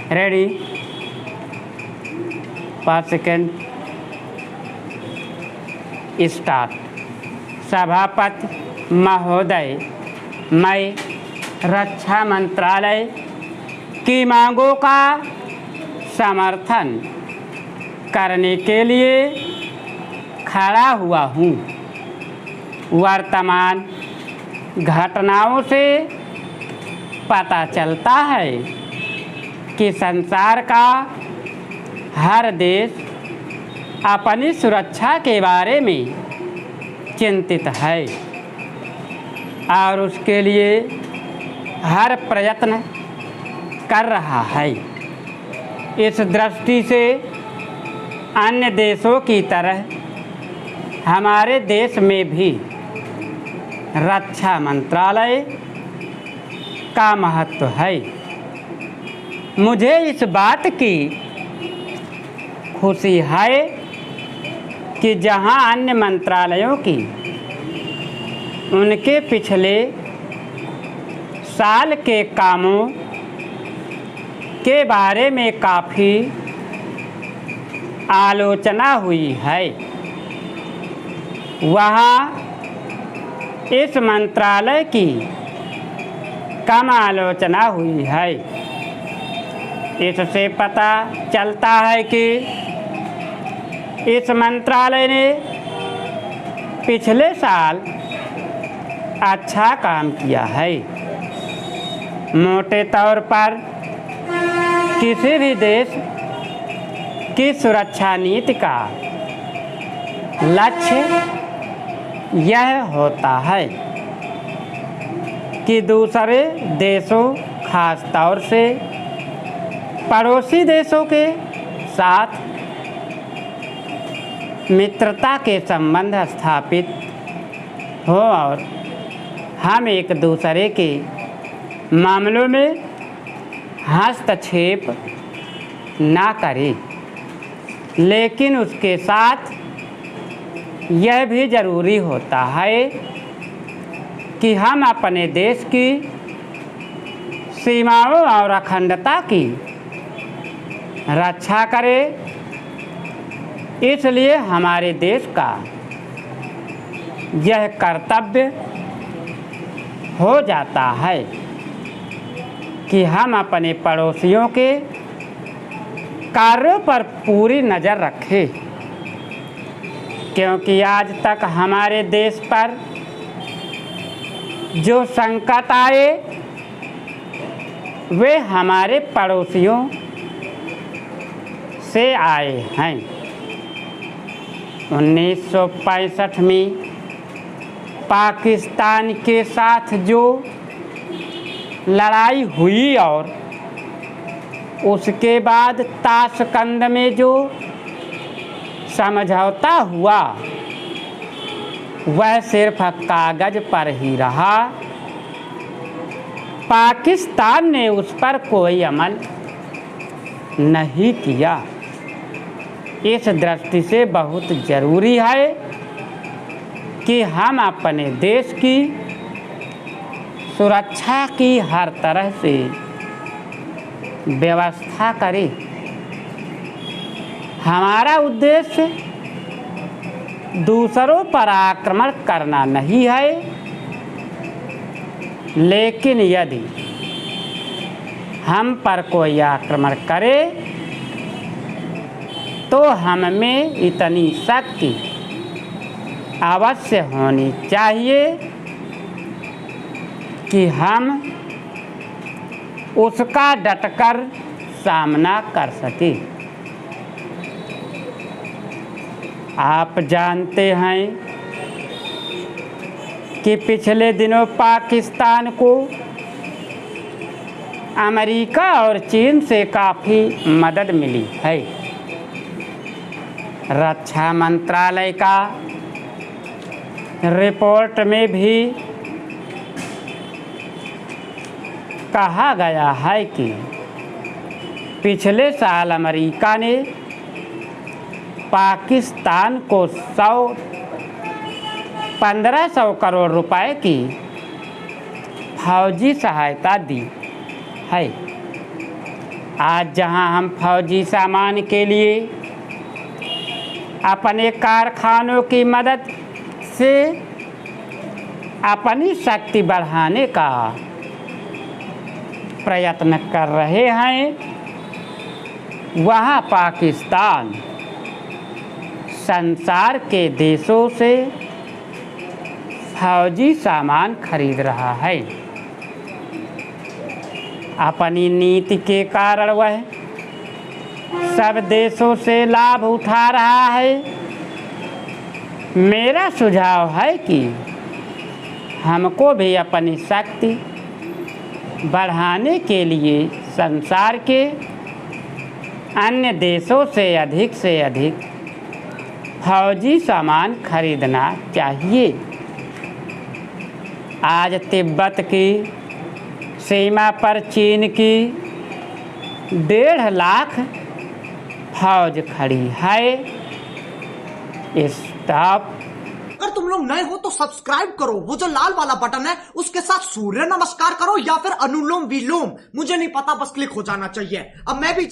Ready 5 second start. सभापति महोदय, मैं रक्षा मंत्रालय की मांगों का समर्थन करने के लिए खड़ा हुआ हूँ। वर्तमान घटनाओं से पता चलता है कि संसार का हर देश अपनी सुरक्षा के बारे में चिंतित है और उसके लिए हर प्रयत्न कर रहा है। इस दृष्टि से अन्य देशों की तरह हमारे देश में भी रक्षा मंत्रालय का महत्व है। मुझे इस बात की खुशी है कि जहां अन्य मंत्रालयों की उनके पिछले साल के कामों के बारे में काफ़ी आलोचना हुई है, वहाँ इस मंत्रालय की कम आलोचना हुई है। इससे पता चलता है कि इस मंत्रालय ने पिछले साल अच्छा काम किया है। मोटे तौर पर किसी भी देश की सुरक्षा नीति का लक्ष्य यह होता है कि दूसरे देशों, खास तौर से पड़ोसी देशों के साथ मित्रता के संबंध स्थापित हो और हम एक दूसरे के मामलों में हस्तक्षेप ना करें। लेकिन उसके साथ यह भी ज़रूरी होता है कि हम अपने देश की सीमाओं और अखंडता की रक्षा करें। इसलिए हमारे देश का यह कर्तव्य हो जाता है कि हम अपने पड़ोसियों के कार्यों पर पूरी नज़र रखें, क्योंकि आज तक हमारे देश पर जो संकट आए वे हमारे पड़ोसियों से आए हैं। 1965 में पाकिस्तान के साथ जो लड़ाई हुई और उसके बाद ताशकंद में जो समझौता हुआ वह सिर्फ कागज़ पर ही रहा। पाकिस्तान ने उस पर कोई अमल नहीं किया। इस दृष्टि से बहुत ज़रूरी है कि हम अपने देश की सुरक्षा की हर तरह से व्यवस्था करें। हमारा उद्देश्य दूसरों पर आक्रमण करना नहीं है, लेकिन यदि हम पर कोई आक्रमण करे तो हम में इतनी शक्ति अवश्य होनी चाहिए कि हम उसका डटकर सामना कर सकें। आप जानते हैं कि पिछले दिनों पाकिस्तान को अमेरिका और चीन से काफ़ी मदद मिली है। रक्षा मंत्रालय का रिपोर्ट में भी कहा गया है कि पिछले साल अमेरिका ने पाकिस्तान को 1500 करोड़ रुपए की फौजी सहायता दी है। आज जहां हम फौजी सामान के लिए अपने कारखानों की मदद से अपनी शक्ति बढ़ाने का प्रयत्न कर रहे हैं, वहाँ पाकिस्तान संसार के देशों से फौजी सामान खरीद रहा है। अपनी नीति के कारण वह सब देशों से लाभ उठा रहा है। मेरा सुझाव है कि हमको भी अपनी शक्ति बढ़ाने के लिए संसार के अन्य देशों से अधिक फौजी सामान खरीदना चाहिए। आज तिब्बत की सीमा पर चीन की 1.5 लाख फौज खड़ी है। स्टॉप। अगर तुम लोग नए हो तो सब्सक्राइब करो, वो जो लाल वाला बटन है उसके साथ सूर्य नमस्कार करो या फिर अनुलोम विलोम, मुझे नहीं पता, बस क्लिक हो जाना चाहिए। अब मैं भी